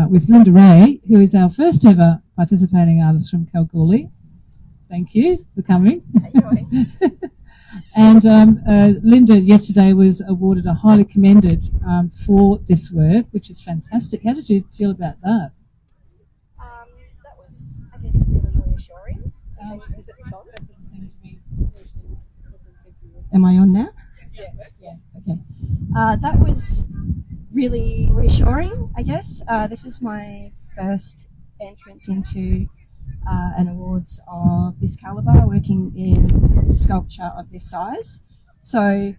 with Linda Ray, who is our first ever participating artist from Kalgoorlie. Thank you for coming. And Linda yesterday was awarded a highly commended for this work, which is fantastic. How did you feel about that? That was, I guess, really reassuring. Is it on? Am I on now? Yeah. Okay. That was really reassuring, I guess. This is my first entrance into an awards of this calibre, working in sculpture of this size. So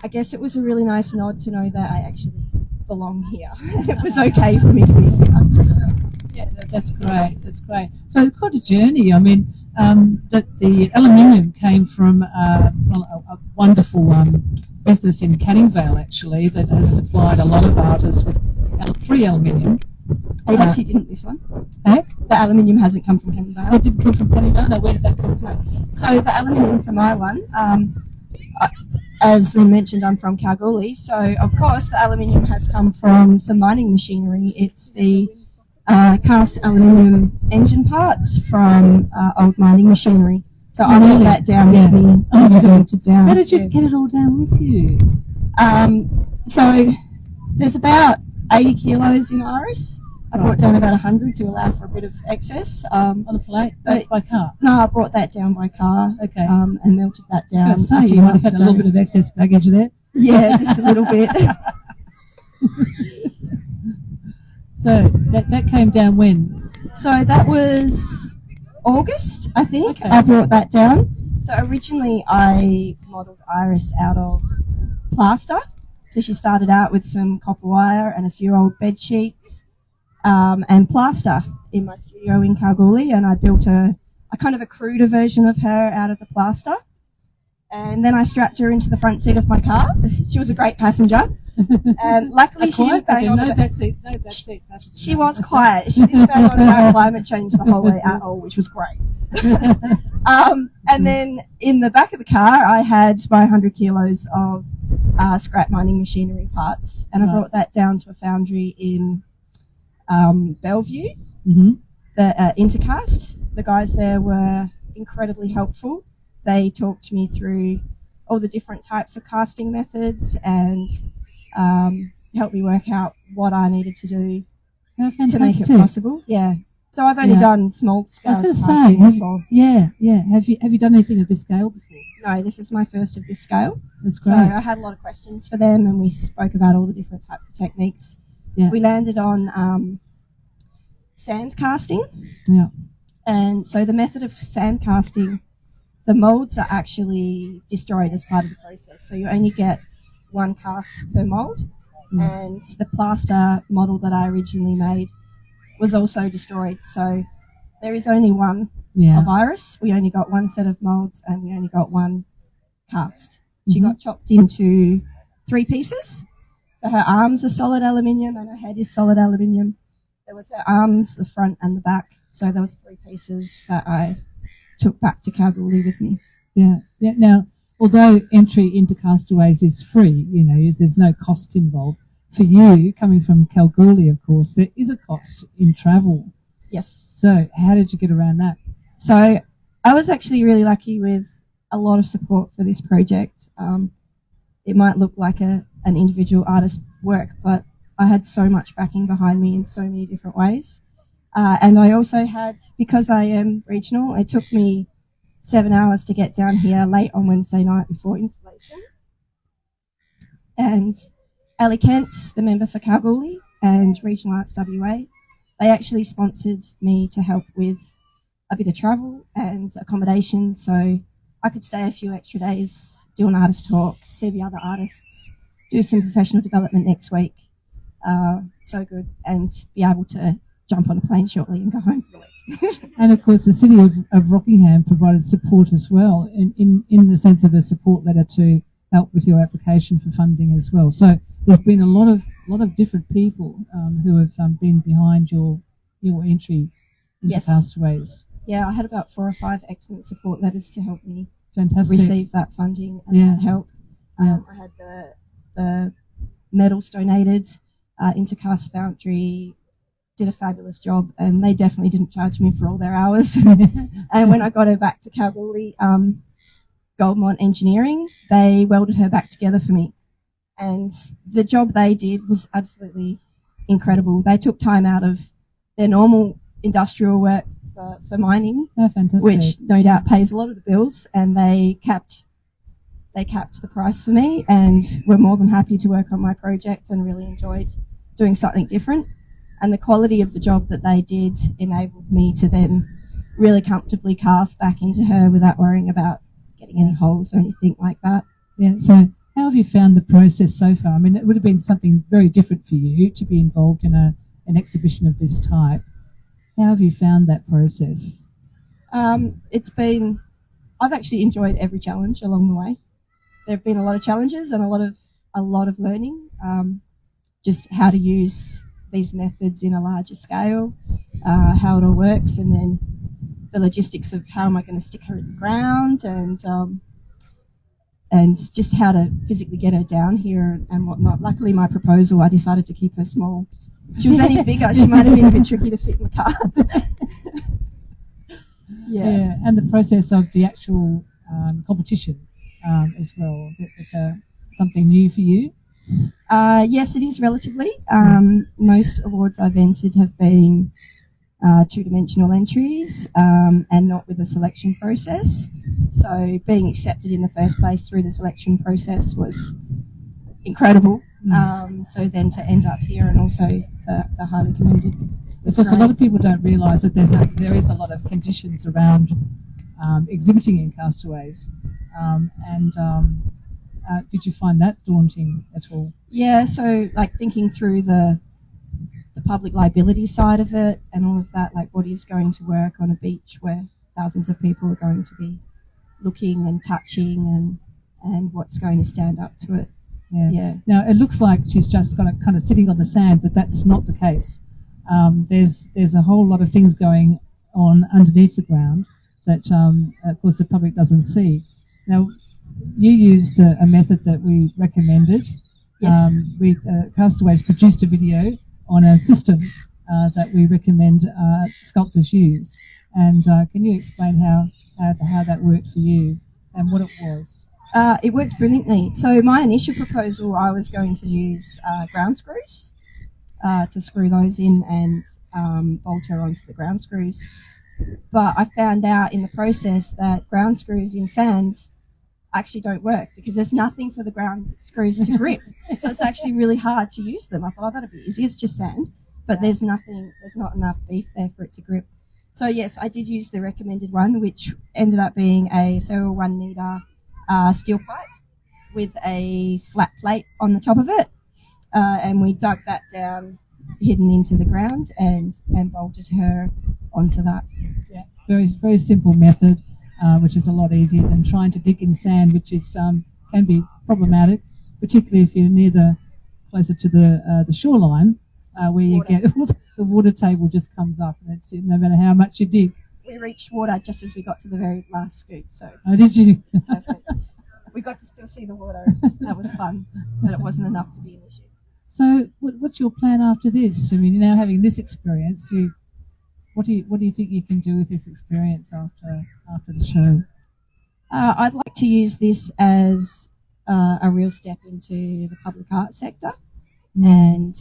I guess it was a really nice nod to know that I actually belong here. It was okay for me to be here. Yeah, that's great. That's great. So it's quite a journey. I mean, that the aluminium came from a wonderful business in Canning Vale, actually, that has supplied a lot of artists with free aluminium. It actually didn't, this one. Eh? The aluminium hasn't come from Canning Vale. It didn't come from Canning Vale? No, where did that come from? So the aluminium for my one, as Lynn mentioned, I'm from Kalgoorlie, so of course the aluminium has come from some mining machinery. It's the cast aluminium engine parts from old mining machinery. So I brought that down with me to down. How did you get it all down with you? So there's about 80 kilos in iris. I brought down about 100 to allow for a bit of excess. On a plate? By car? No, I brought that down by car. Okay. And melted that down. You might have had a little bit of excess baggage there. Yeah, just a little bit. So that came down when? So that was August, I think. Okay. I brought that down. So originally I modelled Iris out of plaster. So she started out with some copper wire and a few old bed sheets and plaster in my studio in Kalgoorlie, and I built a kind of a cruder version of her out of the plaster. And then I strapped her into the front seat of my car. She was a great passenger. And luckily she didn't bang on no backseat passenger. She was quiet. She didn't bang on about climate change the whole way at all, which was great. And then in the back of the car, I had my 100 kilos of scrap mining machinery parts, and I brought that down to a foundry in Bellevue, the Intercast. The guys there were incredibly helpful. They talked to me through all the different types of casting methods and helped me work out what I needed to do to make it possible. Yeah. So I've only done small scale casting before. Yeah. Have you done anything of this scale before? No, this is my first of this scale. That's great. So I had a lot of questions for them, and we spoke about all the different types of techniques. Yeah. We landed on sand casting. Yeah. And so the method of sand casting, the molds are actually destroyed as part of the process. So you only get one cast per mold. And the plaster model that I originally made was also destroyed. So there is only one of Iris. We only got one set of molds, and we only got one cast. She got chopped into 3 pieces. So her arms are solid aluminium and her head is solid aluminium. There was her arms, the front and the back. So there was 3 pieces that I took back to Kalgoorlie with me. Yeah. Now, although entry into Castaways is free, there's no cost involved. For you, coming from Kalgoorlie, of course, there is a cost in travel. Yes. So how did you get around that? So I was actually really lucky with a lot of support for this project. It might look like an individual artist's work, but I had so much backing behind me in so many different ways. And I also had, because I am regional, it took me 7 hours to get down here late on Wednesday night before installation. And Ali Kent, the member for Kalgoorlie and Regional Arts WA, they actually sponsored me to help with a bit of travel and accommodation, so I could stay a few extra days, do an artist talk, see the other artists, do some professional development next week. So good, and be able to jump on a plane shortly and go home for the week. And of course, the City of Rockingham provided support as well, in the sense of a support letter to help with your application for funding as well. So there's been a lot of different people who have been behind your entry into Castaways. Yeah, I had about 4 or 5 excellent support letters to help me receive that funding and that help. I had the medals donated, Intercast Foundry did a fabulous job, and they definitely didn't charge me for all their hours. And when I got her back to Kalgoorlie, Goldmont Engineering, they welded her back together for me. And the job they did was absolutely incredible. They took time out of their normal industrial work for mining, fantastic. which no doubt pays a lot of the bills, and they capped the price for me, and were more than happy to work on my project and really enjoyed doing something different. And the quality of the job that they did enabled me to then really comfortably carve back into her without worrying about getting any holes or anything like that. Yeah, so how have you found the process so far? I mean, it would have been something very different for you to be involved in an exhibition of this type. How have you found that process? I've actually enjoyed every challenge along the way. There have been a lot of challenges and a lot of learning, just how to use these methods in a larger scale, how it all works, and then the logistics of how am I going to stick her in the ground, and just how to physically get her down here and whatnot. Luckily, my proposal, I decided to keep her small. If she was any bigger, she might have been a bit tricky to fit in the car. Yeah, and the process of the actual competition as well. Is that something new for you? Yes, it is relatively. Most awards I've entered have been two-dimensional entries and not with a selection process. So being accepted in the first place through the selection process was incredible. So then to end up here and also the highly commended. Because a lot of people don't realise that there is a lot of conditions around exhibiting in Castaways. Did you find that daunting at all? Yeah, so like thinking through the public liability side of it and all of that, like what is going to work on a beach where thousands of people are going to be looking and touching, and what's going to stand up to it. Yeah. Now it looks like she's just kind of sitting on the sand, but that's not the case. There's a whole lot of things going on underneath the ground that of course the public doesn't see. Now you used a method that we recommended. Yes. Castaways produced a video on a system that we recommend sculptors use. And can you explain how that worked for you and what it was? It worked brilliantly. So my initial proposal, I was going to use ground screws to screw those in and bolt her onto the ground screws. But I found out in the process that ground screws in sand actually don't work because there's nothing for the ground screws to grip. So it's actually really hard to use them. I thought, that'd be easy. It's just sand. But there's not enough beef there for it to grip. So yes, I did use the recommended one, which ended up being a 1 metre steel pipe with a flat plate on the top of it. And we dug that down, hidden into the ground, and bolted her onto that. Yeah, very, very simple method, which is a lot easier than trying to dig in sand, which is can be problematic, particularly if you're closer to the shoreline, where you get the water table just comes up, and it's no matter how much you dig. We reached water just as we got to the very last scoop. So. Oh, did you? Perfect. We got to still see the water. That was fun, but it wasn't enough to be an issue. So, what's your plan after this? I mean, you're now having this experience. What do you think you can do with this experience after the show? I'd like to use this as a real step into the public art sector and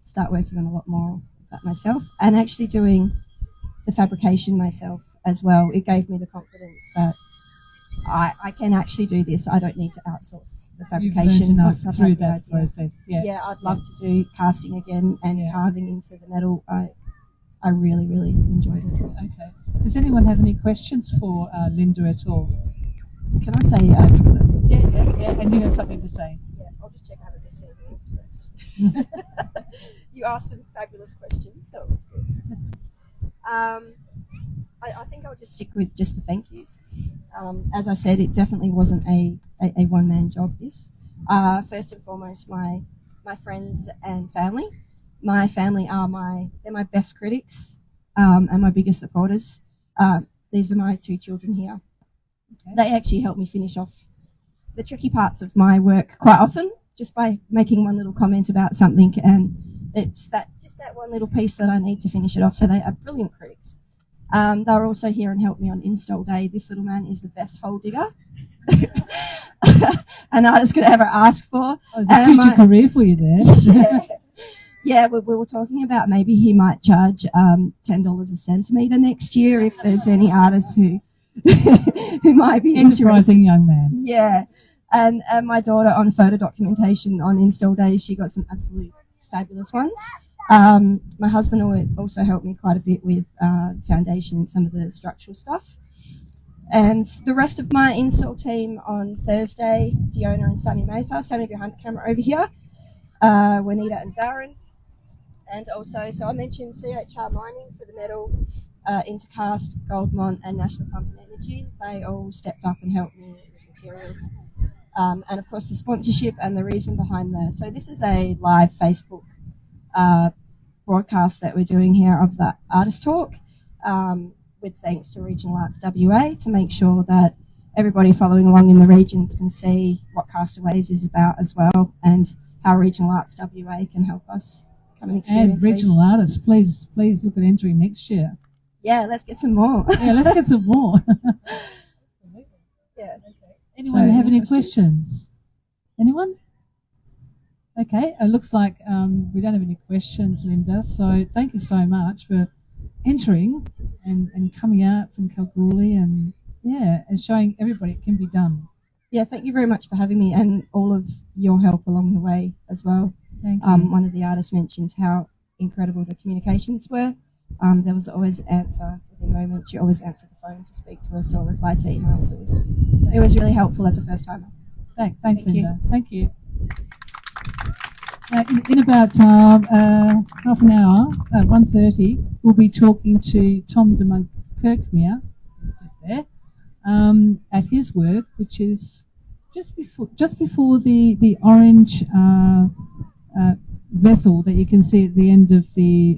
start working on a lot more of that myself, and actually doing the fabrication myself as well. It gave me the confidence that I can actually do this. I don't need to outsource the fabrication once I've through had the that idea. process. Yeah, I'd love to do casting again and carving into the metal. I really, really enjoyed it. Okay. Does anyone have any questions for Linda at all? Can I say a couple of things? Yes, yeah. And you have something to say? Yeah, I'll just check I haven't missed anything else first. You asked some fabulous questions, so it was good. I think I'll just stick with just the thank yous. As I said, it definitely wasn't a one-man job, this. First and foremost, my friends and family. My family they're my best critics and my biggest supporters. These are my 2 children here. Okay. They actually help me finish off the tricky parts of my work quite often, just by making one little comment about something and it's just that one little piece that I need to finish it off. So they are brilliant critics. They were also here and helped me on install day. This little man is the best hole digger an artist could ever ask for. Oh, it's a future career for you there. Yeah, we were talking about maybe he might charge $10 a centimetre next year if there's any artists who who might be enterprising young man. Yeah, and my daughter on photo documentation on install day, she got some absolutely fabulous ones. My husband also helped me quite a bit with foundation and some of the structural stuff. And the rest of my install team on Thursday, Fiona and Sammy Mather, Sammy behind the camera over here, Juanita and Darren. And also, so I mentioned CHR Mining for the metal, Intercast, Goldmont and National Pump and Energy. They all stepped up and helped me with materials. And of course the sponsorship and the reason behind that. So this is a live Facebook broadcast that we're doing here of the Artist Talk, with thanks to Regional Arts WA to make sure that everybody following along in the regions can see what Castaways is about as well, and how Regional Arts WA can help us come and experience and regional artists, please look at entering next year. Yeah, let's get some more. Yeah, let's get some more. Yeah. Anyone have any questions? Anyone? Okay, it looks like we don't have any questions, Linda. So thank you so much for entering and coming out from Kalgoorlie and showing everybody it can be done. Yeah, thank you very much for having me and all of your help along the way as well. Thank you. One of the artists mentioned how incredible the communications were. There was always an answer within moments. You always answered the phone to speak to us or reply to emails. It was really helpful as a first timer. Thanks, Linda. Thank you. In about half an hour, at 1:30, we'll be talking to Tom de Monk-Kirkmere, who's just there, at his work, which is just before the orange vessel that you can see at the end of the